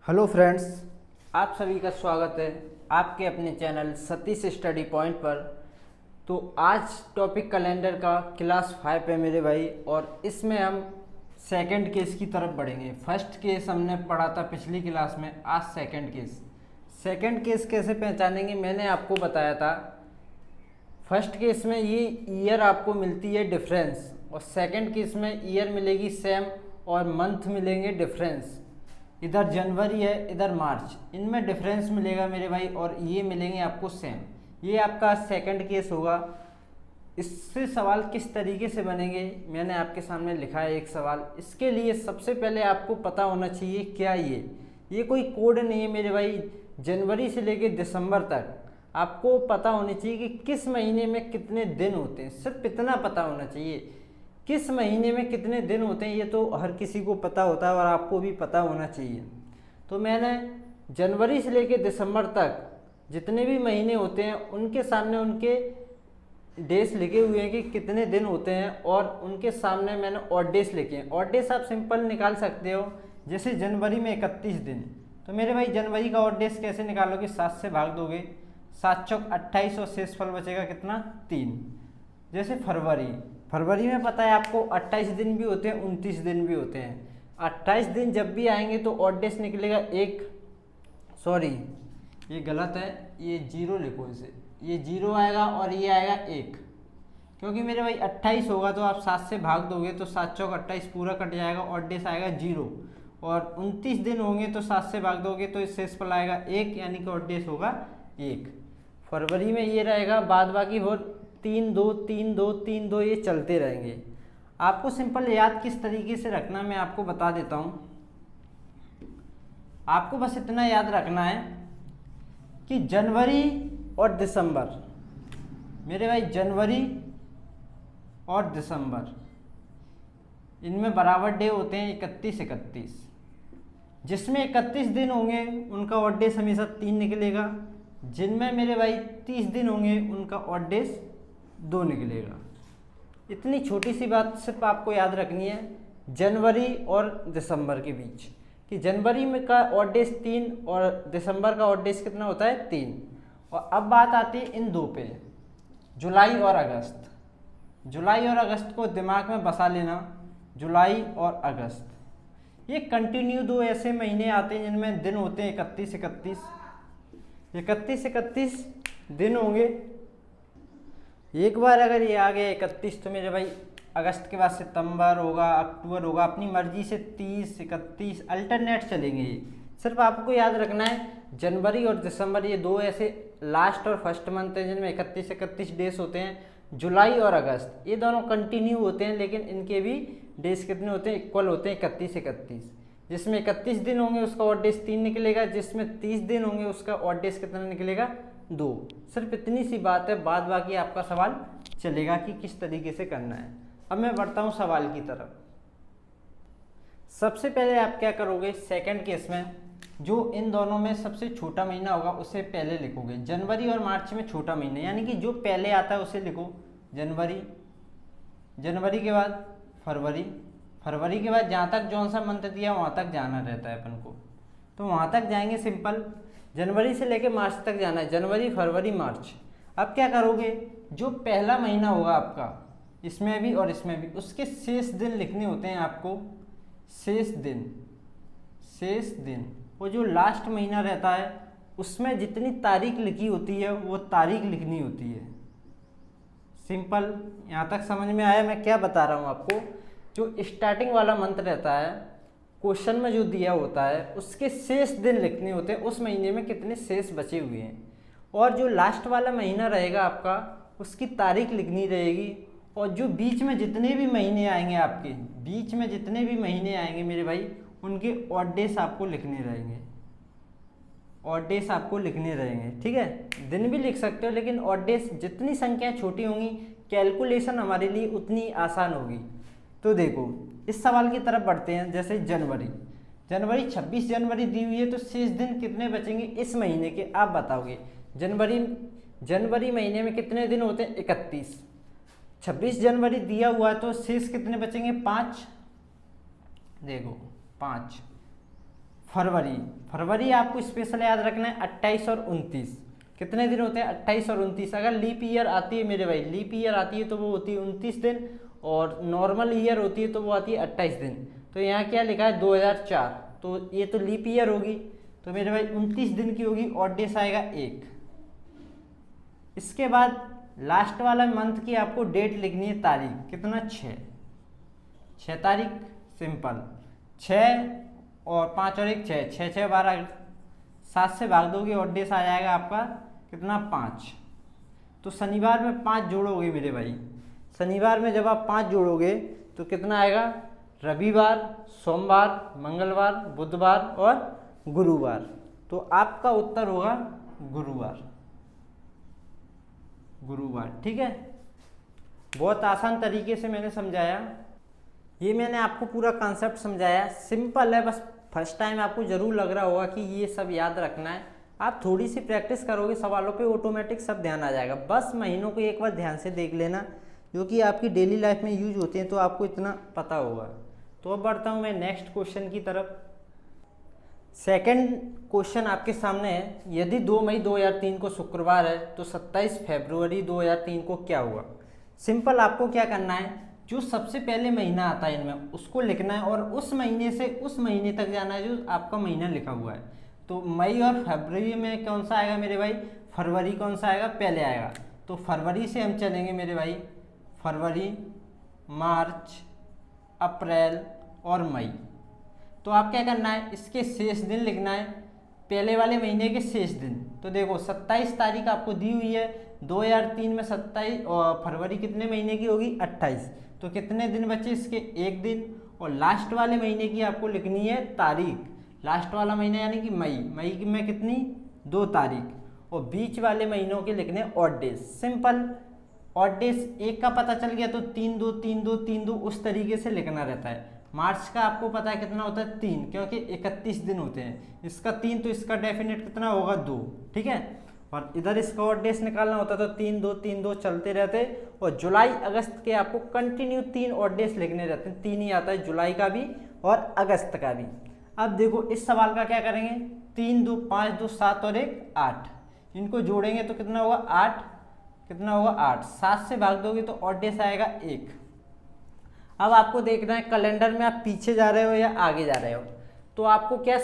Hello friends, आप सभी का स्वागत है आपके अपने चैनल सतीश स्टडी पॉइंट पर। तो आज टॉपिक कैलेंडर का क्लास 5 है मेरे भाई, और इसमें हम सेकंड केस की तरफ बढ़ेंगे। फर्स्ट केस हमने पढ़ा था पिछली क्लास में, आज सेकंड केस। सेकंड केस कैसे पहचानेंगे मैंने आपको बताया था। फर्स्ट केस में ये ईयर आपको मिलती है डिफरेंस, और सेकंड केस में ईयर मिलेगी सेम और मंथ मिलेंगे डिफरेंस। इधर जनवरी है, इधर मार्च, इनमें डिफरेंस मिलेगा मेरे भाई, और ये मिलेंगे आपको सेम। ये आपका सेकंड केस होगा। इससे सवाल किस तरीके से बनेंगे मैंने आपके सामने लिखा है एक सवाल। इसके लिए सबसे पहले आपको पता होना चाहिए क्या ये कोई कोड नहीं है मेरे भाई। जनवरी से लेके दिसंबर तक आपको पता होनी चाहिए कि किस महीने में कितने दिन होते हैं। सिर्फ इतना पता होना चाहिए, किस महीने में कितने दिन होते हैं। ये तो हर किसी को पता होता है और आपको भी पता होना चाहिए। तो मैंने जनवरी से लेकर दिसंबर तक जितने भी महीने होते हैं उनके सामने उनके डेज लिखे हुए हैं कि कितने दिन होते हैं, और उनके सामने मैंने ऑड डेज लिखे हैं। ऑड डेज आप सिंपल निकाल सकते हो, जैसे जनवरी में 31 दिन। तो मेरे भाई जनवरी का ऑड डेज कैसे निकालोगे? 7 से भाग दोगे, 7 चौक 28 और शेषफल बचेगा कितना? 3। जैसे फरवरी में पता है आपको 28 दिन भी होते हैं, 29 दिन भी होते हैं। 28 दिन जब भी आएंगे तो ऑड डेज निकलेगा एक, सॉरी ये गलत है, ये 0 लिखो इसे। ये 0 आएगा और ये आएगा 1, क्योंकि मेरे भाई 28 होगा तो आप 7 से भाग दोगे तो 7 चौक 28 पूरा कट जाएगा, ऑड डेज आएगा 0। और 29 दिन होंगे तो 7 से भाग दोगे तो शेषफल आएगा 1, यानी कि ऑड डेज होगा 1। फरवरी में ये रहेगा, बाद बाकी वो 3 2 3 2 3 2 ये चलते रहेंगे। आपको सिंपल याद किस तरीके से रखना मैं आपको बता देता हूँ। आपको बस इतना याद रखना है कि जनवरी और दिसंबर, मेरे भाई जनवरी और दिसंबर, इनमें बराबर डे होते हैं 31 जिसमें 31 दिन होंगे उनका ऑड डेज हमेशा 3 निकलेगा। जिनमें मेरे भाई 30 दिन होंगे उनका ऑड डेज 2 निकलेगा। इतनी छोटी सी बात सिर्फ आपको याद रखनी है जनवरी और दिसंबर के बीच, कि जनवरी में का ऑड डेज 3 और दिसंबर का ऑड डेज कितना होता है? 3। और अब बात आती है इन दो पे, जुलाई और अगस्त। जुलाई और अगस्त को दिमाग में बसा लेना, जुलाई और अगस्त ये कंटिन्यू दो ऐसे महीने आते हैं जिनमें दिन होते हैं 31 दिन होंगे। एक बार अगर ये आ गया 31 तो मेरे भाई अगस्त के बाद सितंबर होगा, अक्टूबर होगा, अपनी मर्जी से 30 31 अल्टरनेट चलेंगे। ये सिर्फ आपको याद रखना है जनवरी और दिसंबर ये दो ऐसे लास्ट और फर्स्ट मंथ है जिनमें 31 डेज होते हैं। जुलाई और अगस्त ये दोनों कंटिन्यू होते हैं, लेकिन इनके भी डेज कितने होते हैं? इक्वल होते हैं 31। जिसमें 31 दिन होंगे उसका ऑड डेज 3 निकलेगा, जिसमें 30 दिन होंगे उसका ऑड डेज कितना निकलेगा? 2। सिर्फ इतनी सी बात है, बाद बाकी आपका सवाल चलेगा कि किस तरीके से करना है। अब मैं बढ़ता हूँ सवाल की तरफ। सबसे पहले आप क्या करोगे? सेकंड केस में जो इन दोनों में सबसे छोटा महीना होगा उसे पहले लिखोगे। जनवरी और मार्च में छोटा महीना, यानी कि जो पहले आता है उसे लिखो जनवरी। जनवरी के बाद फरवरी, फरवरी के बाद जहाँ तक जौन सा मंथ दिया वहाँ तक जाना रहता है अपन को, तो वहाँ तक जाएंगे। सिंपल जनवरी से लेकर मार्च तक जाना है, जनवरी फरवरी मार्च। अब क्या करोगे? जो पहला महीना होगा आपका, इसमें भी और इसमें भी, उसके शेष दिन लिखने होते हैं आपको। शेष दिन वो जो लास्ट महीना रहता है उसमें जितनी तारीख लिखी होती है वो तारीख लिखनी होती है। सिंपल, यहाँ तक समझ में आया मैं क्या बता रहा हूँ आपको? जो स्टार्टिंग वाला मंथ रहता है क्वेश्चन में जो दिया होता है उसके शेष दिन लिखने होते हैं, उस महीने में कितने शेष बचे हुए हैं। और जो लास्ट वाला महीना रहेगा आपका उसकी तारीख लिखनी रहेगी। और जो बीच में जितने भी महीने आएंगे आपके, बीच में जितने भी महीने आएंगे मेरे भाई, उनके ऑड डेज आपको लिखने रहेंगे। ऑड डेज आपको लिखने रहेंगे, ठीक है? दिन भी लिख सकते हो, लेकिन ऑड डेज जितनी संख्याएं छोटी होंगी कैलकुलेशन हमारे लिए उतनी आसान होगी। तो देखो इस सवाल की तरफ बढ़ते हैं। जैसे जनवरी 26 जनवरी दी हुई है, तो शेष दिन कितने बचेंगे इस महीने के? आप बताओगे। जनवरी महीने में कितने दिन होते हैं? 31। 26 जनवरी दिया हुआ है तो शेष कितने बचेंगे? 5। देखो 5। फरवरी। फरवरी आपको स्पेशल याद रखना है 28 और 29। कितने दिन होते हैं? 28 और 29। अगर लीप ईयर आती है मेरे भाई, लीप ईयर आती है तो वो होती है 29 दिन, और नॉर्मल ईयर होती है तो वो आती है 28 दिन। तो यहाँ क्या लिखा है 2004, तो ये तो लीप ईयर होगी, तो मेरे भाई 29 दिन की होगी, ऑड डेज आएगा 1। इसके बाद लास्ट वाला मंथ की आपको डेट लिखनी है, तारीख कितना 6 तारीख। सिंपल 6 और 5 और 1 6, 6 6 12, 7 से भाग दोगे ऑड डेज आ जाएगा आपका कितना 5। तो शनिवार में 5 जोड़ोगे मेरे भाई, शनिवार में जब आप 5 जोड़ोगे तो कितना आएगा? रविवार, सोमवार, मंगलवार, बुधवार और गुरुवार। तो आपका उत्तर होगा गुरुवार। गुरुवार, ठीक है। बहुत आसान तरीके से मैंने समझाया, ये मैंने आपको पूरा कॉन्सेप्ट समझाया, सिंपल है। बस फर्स्ट टाइम आपको जरूर लग रहा होगा कि ये सब याद रखना है। आप थोड़ी सी प्रैक्टिस करोगे सवालों पे, ऑटोमेटिक सब ध्यान आ जाएगा। बस महीनों को एक बार ध्यान से देख लेना, जो कि आपकी डेली लाइफ में यूज होते हैं, तो आपको इतना पता होगा। तो अब बढ़ता हूँ मैं नेक्स्ट क्वेश्चन की तरफ। सेकंड क्वेश्चन आपके सामने है, यदि 2 मई 2003 को शुक्रवार है तो 27 फरवरी 2003 को क्या हुआ? सिंपल, आपको क्या करना है, जो सबसे पहले महीना आता है इनमें उसको लिखना है, और उस महीने से उस महीने तक जाना है जो आपका महीना लिखा हुआ है। तो मई और फरवरी में कौन सा आएगा मेरे भाई? फरवरी कौन सा आएगा? पहले आएगा। तो फरवरी से हम चलेंगे मेरे भाई, फरवरी, मार्च, अप्रैल और मई। तो आप क्या करना है, इसके शेष दिन लिखना है, पहले वाले महीने के शेष दिन। तो देखो 27 तारीख आपको दी हुई है, 2003 में 27 और फरवरी कितने महीने की होगी? 28। तो कितने दिन बचे इसके? 1 दिन। और लास्ट वाले महीने की आपको लिखनी है तारीख, लास्ट वाला महीना यानी कि मई, मई की में कितनी? 2 तारीख। और बीच वाले महीनों के लिखने odd days. Simple, odd days एक का पता चल गया तो 3 2 3 2 3 2 उस तरीके से लिखना रहता है। मार्च का आपको पता है कितना होता है? 3, क्योंकि 31 दिन होते हैं। इसका 3 तो इसका डेफिनेट कितना होगा? 2, ठीक है। और इधर इसका ऑड डेज निकालना होता तो 3 2 3 2 चलते रहते। और जुलाई अगस्त के आपको कंटिन्यू 3 ऑड डेज लिखने रहते हैं, 3 ही आता है, जुलाई का भी और अगस्त का भी। अब देखो इस सवाल का क्या करेंगे, 3 2 5 2 7 और 1 8, इनको जोड़ेंगे तो कितना होगा? 8, कितना होगा? 8। 7 से भाग दोगे तो ऑड डेज आएगा 1। अब आपको देखना है कैलेंडर में आप पीछे जा रहे हो या आगे जा रहे हो। तो आपको क्या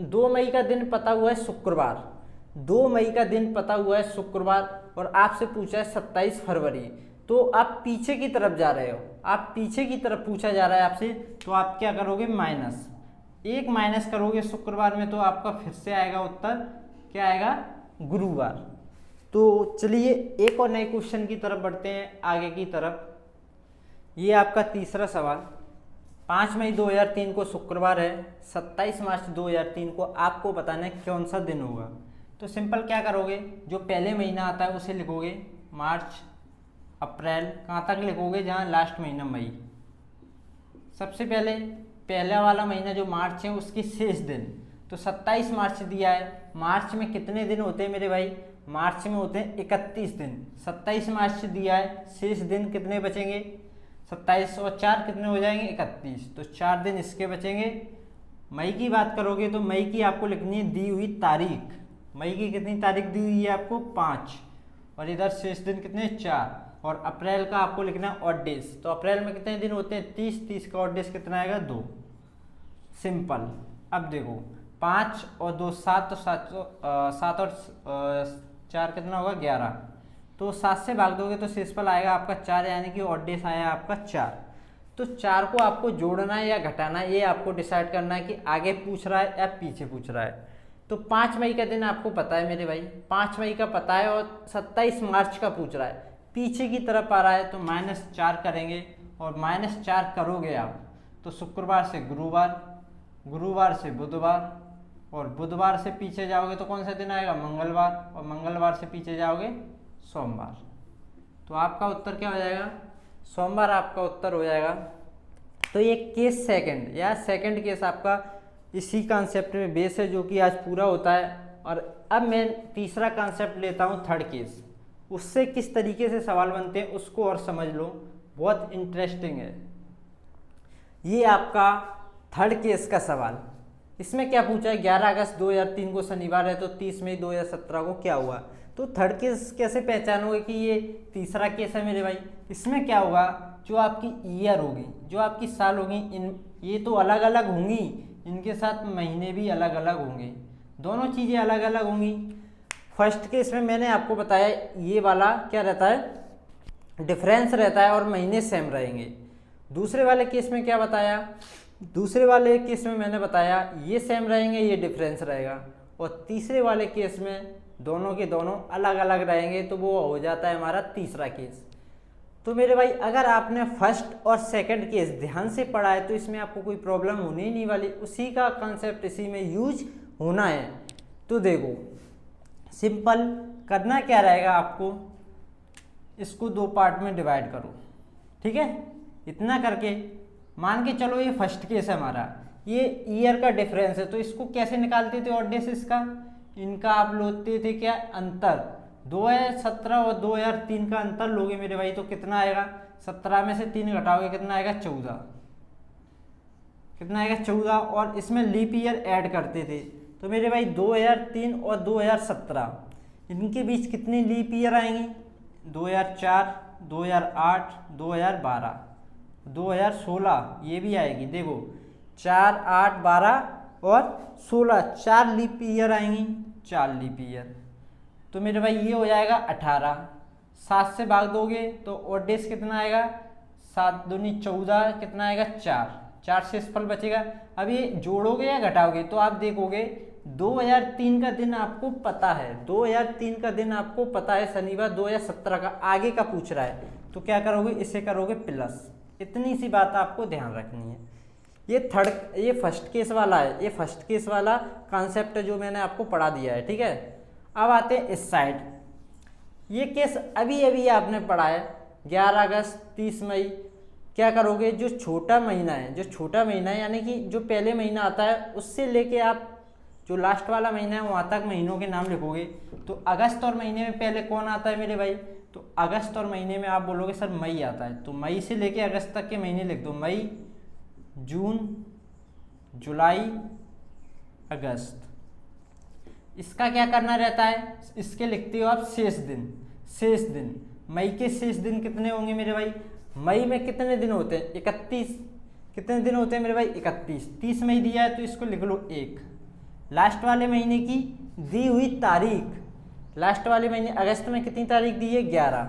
2 मई का दिन पता हुआ है शुक्रवार, 2 मई का दिन पता हुआ है शुक्रवार, और आपसे पूछा है 27 फरवरी। तो आप पीछे की तरफ जा रहे हो, आप पीछे की तरफ पूछा जा रहा है आपसे, तो आप क्या करोगे? -1 माइनस करोगे शुक्रवार में, तो आपका फिर से आएगा उत्तर, क्या आएगा? गुरुवार। तो चलिए एक और नए क्वेश्चन की तरफ बढ़ते हैं, आगे की तरफ। ये आपका तीसरा सवाल, 5 मई 2003 को शुक्रवार है, 27 मार्च 2003 को आपको बताना है कौन सा दिन होगा। तो सिंपल क्या करोगे, जो पहले महीना आता है उसे लिखोगे, मार्च, अप्रैल, कहाँ तक लिखोगे? जहाँ लास्ट महीना मई। सबसे पहले पहला वाला महीना जो मार्च है उसके शेष दिन, तो 27 मार्च दिया है। मार्च में कितने दिन होते हैं मेरे भाई? मार्च में होते हैं 31 दिन। 27 मार्च दिया है, शेष दिन कितने बचेंगे? 27 और 4 कितने हो जाएंगे? 31। तो 4 दिन इसके बचेंगे। मई की बात करोगे तो मई की आपको लिखनी है दी हुई तारीख। मई की कितनी तारीख दी हुई है आपको? 5, और इधर शेष दिन कितने? 4। और अप्रैल का आपको लिखना है ऑड डेज। तो अप्रैल में कितने दिन होते हैं? 30, 30 का ऑड डेज कितना आएगा? 2। सिंपल। अब देखो 5 और 2 7, तो 7 और 4 कितना होगा? 11। तो 7 से भाग दोगे तो शेषफल आएगा आपका 4, यानी कि ऑड डेज आया आपका 4। तो 4 को आपको जोड़ना है या घटाना है, ये आपको डिसाइड करना है कि आगे पूछ रहा है या पीछे पूछ रहा है। तो 5 मई का दिन आपको पता है मेरे भाई, 5 मई का पता है, और 27 मार्च का पूछ रहा है, पीछे की तरफ आ रहा है, तो -4 करेंगे। और -4 करोगे आप तो शुक्रवार से गुरुवार, गुरुवार से बुधवार, और बुधवार से पीछे जाओगे तो कौन सा दिन आएगा? मंगलवार, और मंगलवार से पीछे जाओगे सोमवार। तो आपका उत्तर क्या हो जाएगा? सोमवार आपका उत्तर हो जाएगा। तो ये केस सेकंड या सेकंड केस आपका इसी कॉन्सेप्ट में बेस है, जो कि आज पूरा होता है। और अब मैं तीसरा कॉन्सेप्ट लेता हूँ, थर्ड केस। उससे किस तरीके से सवाल बनते हैं उसको और समझ लो, बहुत इंटरेस्टिंग है। ये आपका थर्ड केस का सवाल, इसमें क्या पूछा है, 11 अगस्त 2003 को शनिवार है तो 30 मई 2017 को क्या हुआ। तो थर्ड केस कैसे पहचानोगे कि ये तीसरा केस है मेरे भाई। इसमें क्या होगा, जो आपकी ईयर होगी, जो आपकी साल होगी, इन ये तो अलग अलग होंगी, इनके साथ महीने भी अलग अलग होंगे, दोनों चीज़ें अलग अलग होंगी। फर्स्ट केस में मैंने आपको बताया ये वाला क्या रहता है, डिफरेंस रहता है और महीने सेम रहेंगे। दूसरे वाले केस में क्या बताया, दूसरे वाले केस में मैंने बताया ये सेम रहेंगे, ये डिफरेंस रहेगा। और तीसरे वाले केस में दोनों के दोनों अलग अलग रहेंगे, तो वो हो जाता है हमारा तीसरा केस। तो मेरे भाई अगर आपने फर्स्ट और सेकंड केस ध्यान से पढ़ा है तो इसमें आपको कोई प्रॉब्लम होने ही नहीं वाली, उसी का कॉन्सेप्ट इसी में यूज होना है। तो देखो सिंपल करना क्या रहेगा, आपको इसको दो पार्ट में डिवाइड करो, ठीक है। इतना करके मान के चलो ये फर्स्ट केस है हमारा, ये ईयर का डिफरेंस है, तो इसको कैसे निकालते थे ऑड डेज इसका, इनका आप लोते थे क्या अंतर, 2017 और 2003 का अंतर लोगे मेरे भाई तो कितना आएगा, 17 में से 3 घटाओगे कितना आएगा 14, कितना आएगा 14। और इसमें लीप ईयर ऐड करते थे, तो मेरे भाई 2003 और 2017 इनके बीच कितनी लीप ईयर आएंगी, 2004, 2008, 2012, 2016 ये भी आएगी। देखो 4, 8, 12 और 16 4 लीप ईयर आएंगी, 4 लीप ईयर। तो मेरे भाई ये हो जाएगा 18, 7 से भाग दोगे तो ऑड डेज कितना आएगा, 7 दूनी 14, कितना आएगा 4, 4 से फल बचेगा। अब ये जोड़ोगे या घटाओगे तो आप देखोगे 2003 का दिन आपको पता है, 2003 का दिन आपको पता है शनिवार, 2017 का आगे का पूछ रहा है, तो क्या करोगे, इसे करोगे प्लस। इतनी सी बात आपको ध्यान रखनी है। ये फर्स्ट केस वाला है, ये फर्स्ट केस वाला कॉन्सेप्ट है जो मैंने आपको पढ़ा दिया है, ठीक है। अब आते हैं इस साइड, ये केस अभी अभी आपने पढ़ा है 11 अगस्त 30 मई। क्या करोगे, जो छोटा महीना है, जो छोटा महीना है यानी कि जो पहले महीना आता है उससे लेके आप जो लास्ट वाला महीना है वहाँ तक महीनों के नाम लिखोगे। तो अगस्त और महीने में पहले कौन आता है मेरे भाई, तो अगस्त और महीने में आप बोलोगे सर मई आता है, तो मई से लेके अगस्त तक के महीने लिख दो, मई, जून, जुलाई, अगस्त। इसका क्या करना रहता है, इसके लिखते हो आप शेष दिन, शेष दिन। मई के शेष दिन कितने होंगे मेरे भाई, मई में कितने दिन होते हैं 31, कितने दिन होते हैं मेरे भाई 31, 30 मई दिया है तो इसको लिख लो 1। लास्ट वाले महीने की दी हुई तारीख, लास्ट वाले महीने अगस्त में कितनी तारीख दी है 11,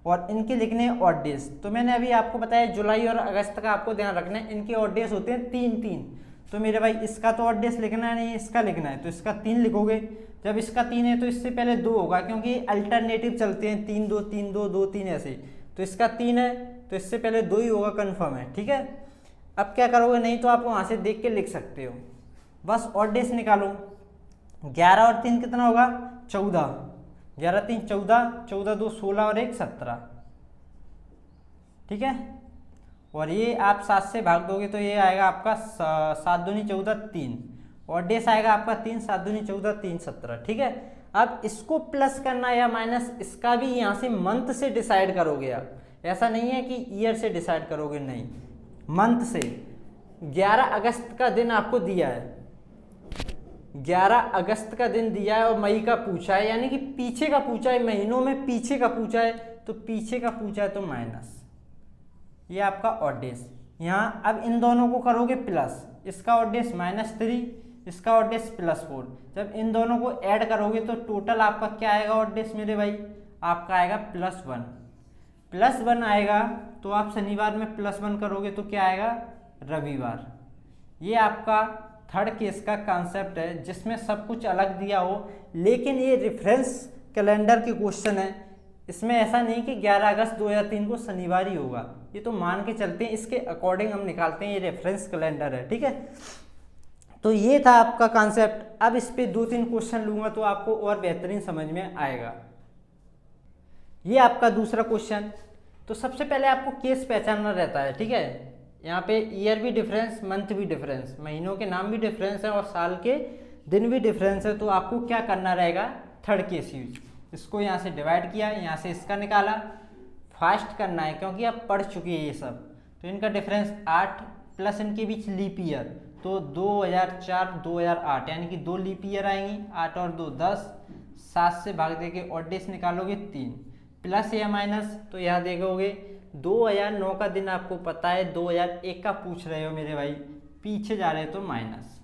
और इनके लिखने हैं ऑड डेज। तो मैंने अभी आपको बताया जुलाई और अगस्त का आपको ध्यान रखना है, इनके ऑड डेज होते हैं 3-3। तो मेरे भाई इसका तो ऑड डेज लिखना है नहीं, इसका लिखना है, तो इसका 3 लिखोगे। जब इसका 3 है तो इससे पहले 2 होगा, क्योंकि अल्टरनेटिव चलते हैं 3-2, 3-2, 2-3 ऐसे। तो इसका 3 है तो इससे पहले 2 ही होगा, कन्फर्म है, ठीक है। अब क्या करोगे, नहीं तो आप वहाँ से देख के लिख सकते हो, बस ऑड डेज निकालो। 11 और 3 कितना होगा 14, 11 3 14, 14 2 16 और 1 17, ठीक है। और ये आप 7 से भाग दोगे तो ये आएगा आपका 7 दूनी 14 3, और डेस आएगा आपका 3, 7 दूनी 14 3 17, ठीक है। अब इसको प्लस करना या माइनस, इसका भी यहाँ से मंथ से डिसाइड करोगे आप, ऐसा नहीं है कि ईयर से डिसाइड करोगे, नहीं, मंथ से। 11 अगस्त का दिन आपको दिया है, 11 अगस्त का दिन दिया है और मई का पूछा है, यानी कि पीछे का पूछा है, महीनों में पीछे का पूछा है, तो पीछे का पूछा है तो माइनस, ये आपका ऑड डेज। यहाँ अब इन दोनों को करोगे प्लस, इसका ऑड डेज -3, इसका ऑड डेज +4। जब इन दोनों को ऐड करोगे तो टोटल आपका क्या आएगा ऑड डेज मेरे भाई, आपका आएगा +1, +1 आएगा। तो आप शनिवार में +1 करोगे तो क्या आएगा रविवार। ये आपका थर्ड केस का कॉन्सेप्ट है जिसमें सब कुछ अलग दिया हो, लेकिन ये रेफरेंस कैलेंडर के क्वेश्चन है, इसमें ऐसा नहीं कि 11 अगस्त 2003 को शनिवार ही होगा, ये तो मान के चलते हैं, इसके अकॉर्डिंग हम निकालते हैं, ये रेफरेंस कैलेंडर है, ठीक है। तो ये था आपका कॉन्सेप्ट। अब इस पे 2-3 क्वेश्चन लूंगा तो आपको और बेहतरीन समझ में आएगा। ये आपका दूसरा क्वेश्चन। तो सबसे पहले आपको केस पहचानना रहता है, ठीक है। यहाँ पे ईयर भी डिफरेंस, मंथ भी डिफरेंस, महीनों के नाम भी डिफरेंस है और साल के दिन भी डिफरेंस है। तो आपको क्या करना रहेगा, थर्ड केस यूज, इसको यहाँ से डिवाइड किया, यहाँ से इसका निकाला, फास्ट करना है क्योंकि आप पढ़ चुके हैं ये सब। तो इनका डिफरेंस 8 प्लस इनके बीच लीप ईयर, तो 2004 2008 यानी कि 2 लीप ईयर आएंगी, 8 और 2 10, 7 से भाग देके ऑड डेज निकालोगे 3, प्लस या माइनस, तो यहाँ देखोगे 2009 का दिन आपको पता है, 2001 का पूछ रहे हो मेरे भाई, पीछे जा रहे हो तो माइनस,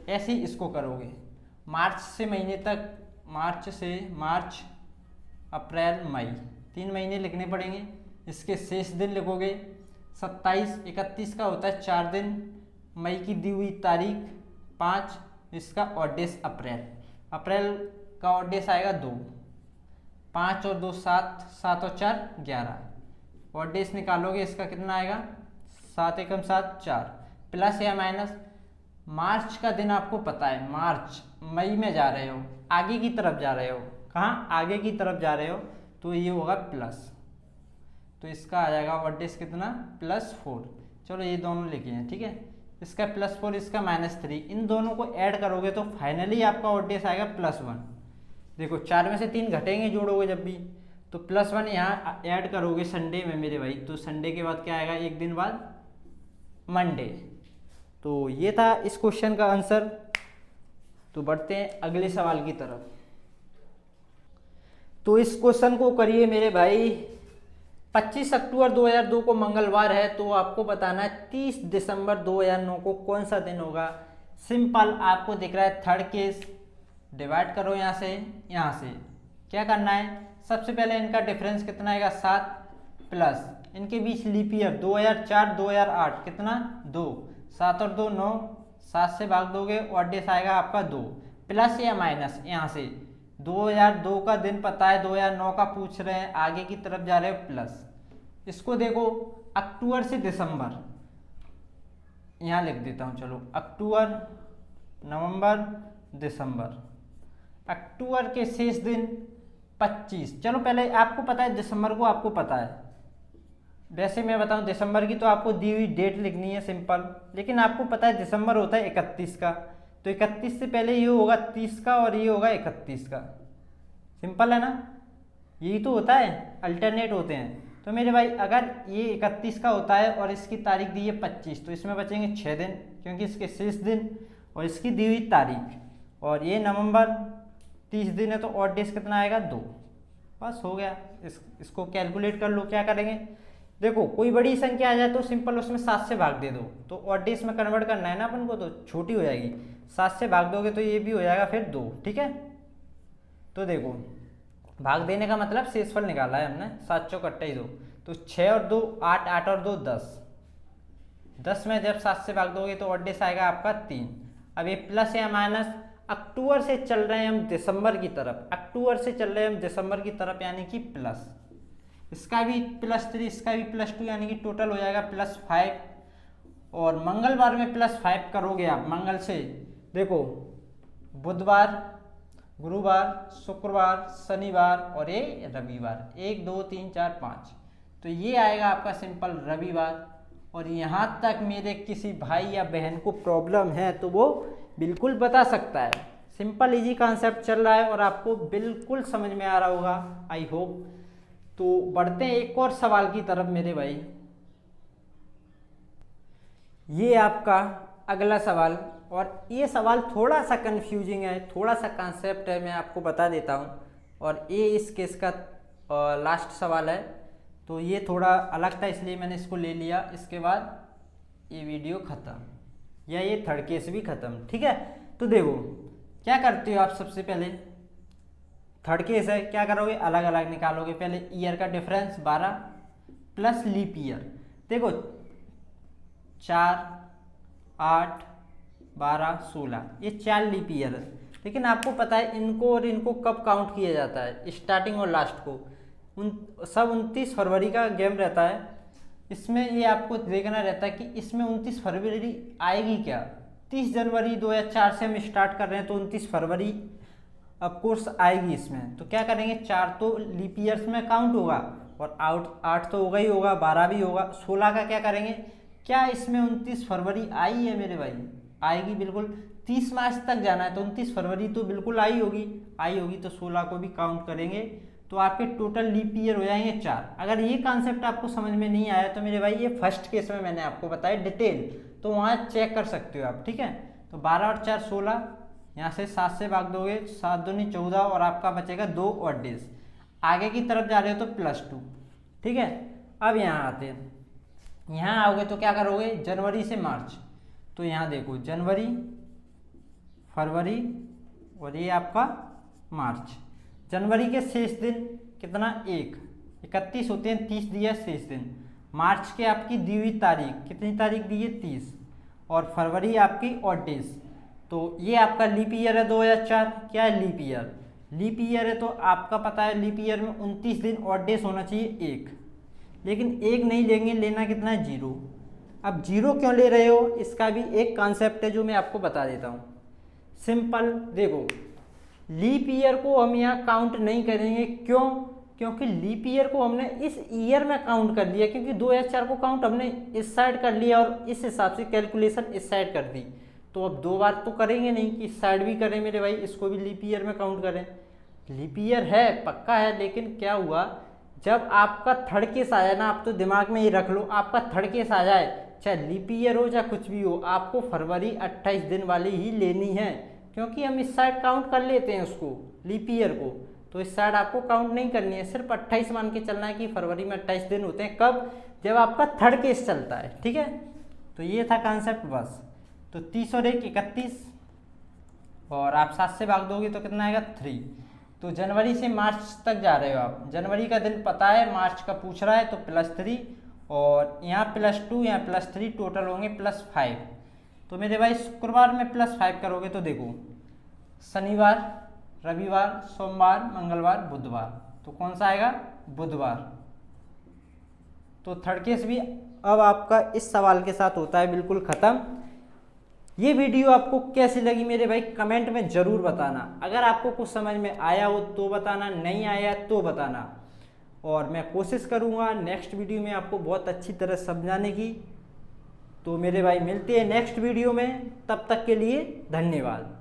ऐसे ही इसको करोगे। मार्च से महीने तक, मार्च अप्रैल मई 3 महीने लिखने पड़ेंगे। इसके शेष दिन लिखोगे 27, 31 का होता है 4 दिन, मई की दी हुई तारीख 5, इसका ऑड डेज अप्रैल का ऑड डेज आएगा 2, 5 और 2 7, 7 और 4 11, ऑड डेज निकालोगे इसका कितना आएगा 7 एकम 7 4, प्लस या माइनस। मार्च का दिन आपको पता है, मार्च मई में जा रहे हो, आगे की तरफ जा रहे हो, कहाँ आगे की तरफ जा रहे हो, तो ये होगा प्लस, तो इसका आ जाएगा ऑड डेज कितना +4। चलो ये दोनों लिखे हैं, ठीक है, इसका +4 इसका -3, इन दोनों को ऐड करोगे तो फाइनली आपका ऑड डेज आएगा +1। देखो 4 में से 3 घटेंगे जोड़ोगे जब भी, तो +1 यहाँ ऐड करोगे संडे में मेरे भाई, तो संडे के बाद क्या आएगा, एक दिन बाद मंडे। तो ये था इस क्वेश्चन का आंसर। तो बढ़ते हैं अगले सवाल की तरफ। तो इस क्वेश्चन को करिए मेरे भाई, 25 अक्टूबर 2002 को मंगलवार है, तो आपको बताना है 30 दिसंबर 2009 को कौन सा दिन होगा। सिंपल, आपको दिख रहा है थर्ड केस, डिवाइड करो यहाँ से क्या करना है, सबसे पहले इनका डिफरेंस कितना आएगा 7, प्लस इनके बीच लीप ईयर 2004 2008 कितना 2, 7 और 2 9, 7 से भाग दोगे ऑड डेज आएगा आपका 2, प्लस या माइनस, यहाँ से 2002 का दिन पता है, 2009 का पूछ रहे हैं, आगे की तरफ जा रहे हो प्लस। इसको देखो अक्टूबर से दिसंबर, यहाँ लिख देता हूँ, चलो अक्टूबर नवंबर दिसंबर, अक्टूबर के शेष दिन 25। चलो पहले आपको पता है दिसंबर को, आपको पता है, वैसे मैं बताऊं दिसंबर की तो आपको दी हुई डेट लिखनी है सिंपल, लेकिन आपको पता है दिसंबर होता है 31 का, तो 31 से पहले ये होगा 30 का और ये होगा 31 का, सिंपल है ना, यही तो होता है, अल्टरनेट होते हैं। तो मेरे भाई अगर ये 31 का होता है और इसकी तारीख दी है 25, तो इसमें बचेंगे 6 दिन, क्योंकि इसके शेष दिन और इसकी दी हुई तारीख, और ये नवंबर 30 दिन है, तो ऑड डेज कितना आएगा 2, बस हो गया। इसको कैलकुलेट कर लो, क्या करेंगे, देखो कोई बड़ी संख्या आ जाए तो सिंपल उसमें 7 से भाग दे दो, तो ऑड डेज में कन्वर्ट करना है ना अपन को, तो छोटी हो जाएगी, 7 से भाग दोगे तो ये भी हो जाएगा फिर 2, ठीक है। तो देखो भाग देने का मतलब शेषफल निकाला है हमने, 7 चौक 28, तो 6 और 2 8, 8 और 2 10, 10 में जब 7 से भाग दोगे तो ऑड डेज आएगा आपका 3। अब ये प्लस या माइनस, अक्टूबर से चल रहे हैं हम दिसंबर की तरफ, अक्टूबर से चल रहे हैं हम दिसंबर की तरफ, यानी कि प्लस, इसका भी +3 इसका भी +2, यानी कि टोटल हो जाएगा +5। और मंगलवार में +5 करोगे आप, मंगल से देखो बुधवार गुरुवार शुक्रवार शनिवार और ये रविवार, 1 2 3 4 5, तो ये आएगा आपका सिंपल रविवार। और यहाँ तक मेरे किसी भाई या बहन को प्रॉब्लम है तो वो बिल्कुल बता सकता है, सिंपल इजी कॉन्सेप्ट चल रहा है और आपको बिल्कुल समझ में आ रहा होगा, आई होप। तो बढ़ते हैं एक और सवाल की तरफ मेरे भाई, ये आपका अगला सवाल, और ये सवाल थोड़ा सा कंफ्यूजिंग है, थोड़ा सा कॉन्सेप्ट है, मैं आपको बता देता हूँ। और ये इस केस का लास्ट सवाल है, तो ये थोड़ा अलग था इसलिए मैंने इसको ले लिया, इसके बाद ये वीडियो ख़त्म, या ये थर्ड केस भी ख़त्म, ठीक है। तो देखो क्या करते हो आप, सबसे पहले थर्ड केस है, क्या करोगे, अलग अलग निकालोगे। पहले ईयर का डिफरेंस 12 प्लस लीप ईयर, देखो 4 8 12 16, ये 4 लीप ईयर है, लेकिन आपको पता है इनको और इनको कब काउंट किया जाता है, स्टार्टिंग और लास्ट को, सब 29 फरवरी का गेम रहता है। इसमें ये आपको देखना रहता है कि इसमें 29 फरवरी आएगी क्या। 30 जनवरी 2004 से हम स्टार्ट कर रहे हैं, तो 29 फरवरी ऑफकोर्स आएगी इसमें। तो क्या करेंगे, 4 तो लीप ईयर्स में काउंट होगा और 8 तो होगा ही होगा, 12 भी होगा, 16 का क्या करेंगे, क्या इसमें 29 फरवरी आई है मेरे भाई, आएगी बिल्कुल। 30 मार्च तक जाना है तो 29 फरवरी तो बिल्कुल आई होगी, तो 16 को भी काउंट करेंगे, तो आपके टोटल लीप ईयर हो जाएंगे 4। अगर ये कॉन्सेप्ट आपको समझ में नहीं आया तो मेरे भाई ये फर्स्ट केस में मैंने आपको बताया डिटेल, तो वहाँ चेक कर सकते हो आप, ठीक है। तो 12 और 4 16, यहाँ से 7 से भाग दोगे, 7 दूनी 14 और आपका बचेगा 2 और डेज। आगे की तरफ जा रहे हो तो +2, ठीक है। अब यहाँ आते हैं, यहाँ आओगे तो क्या करोगे, जनवरी से मार्च। तो यहाँ देखो जनवरी, फरवरी और ये आपका मार्च। जनवरी के शेष दिन कितना, 1, 31 होते हैं, 30 दिया शेष दिन। मार्च के आपकी दी हुई तारीख, कितनी तारीख दी है, 30, और फरवरी आपकी ऑड डेज। तो ये आपका लीप ईयर है 2004। क्या है, लीप ईयर। लीप ईयर है तो आपका पता है लीप ईयर में 29 दिन, ऑड डेज होना चाहिए 1, लेकिन 1 नहीं लेंगे, लेना कितना है, 0। अब 0 क्यों ले रहे हो, इसका भी एक कॉन्सेप्ट है जो मैं आपको बता देता हूँ। सिंपल देखो, लीप ईयर को हम यहाँ काउंट नहीं करेंगे, क्यों, क्योंकि लीप ईयर को हमने इस ईयर में काउंट कर लिया, क्योंकि 2004 को काउंट हमने इस साइड कर लिया और इस हिसाब से कैलकुलेशन इस साइड कर दी। तो अब 2 बार तो करेंगे नहीं कि इस साइड भी करें मेरे भाई, इसको भी लीप ईयर में काउंट करें। लीप ईयर है, पक्का है, लेकिन क्या हुआ, जब आपका थर्ड केस आ जाए ना, आप तो दिमाग में ही रख लो, आपका थर्ड केस आ जाए, चाहे लीप ईयर हो चाहे कुछ भी हो, आपको फरवरी 28 दिन वाली ही लेनी है, क्योंकि हम इस साइड काउंट कर लेते हैं उसको, लीप ईयर को। तो इस साइड आपको काउंट नहीं करनी है, सिर्फ 28 मान के चलना है कि फरवरी में 28 दिन होते हैं। कब, जब आपका थर्ड केस चलता है, ठीक है। तो ये था कॉन्सेप्ट बस। तो 30 और 1 31, और आप 7 से भाग दोगे तो कितना आएगा, 3। तो जनवरी से मार्च तक जा रहे हो आप, जनवरी का दिन पता है, मार्च का पूछ रहा है, तो +3 और यहाँ +2, यहाँ +3, टोटल होंगे +5। तो मेरे भाई शुक्रवार में +5 करोगे तो देखो, शनिवार, रविवार, सोमवार, मंगलवार, बुधवार, तो कौन सा आएगा, बुधवार। तो थर्ड केस भी अब आपका इस सवाल के साथ होता है बिल्कुल ख़त्म। ये वीडियो आपको कैसी लगी मेरे भाई, कमेंट में ज़रूर बताना। अगर आपको कुछ समझ में आया हो तो बताना, नहीं आया तो बताना, और मैं कोशिश करूँगा नेक्स्ट वीडियो में आपको बहुत अच्छी तरह समझाने की। तो मेरे भाई मिलते हैं नेक्स्ट वीडियो में, तब तक के लिए धन्यवाद।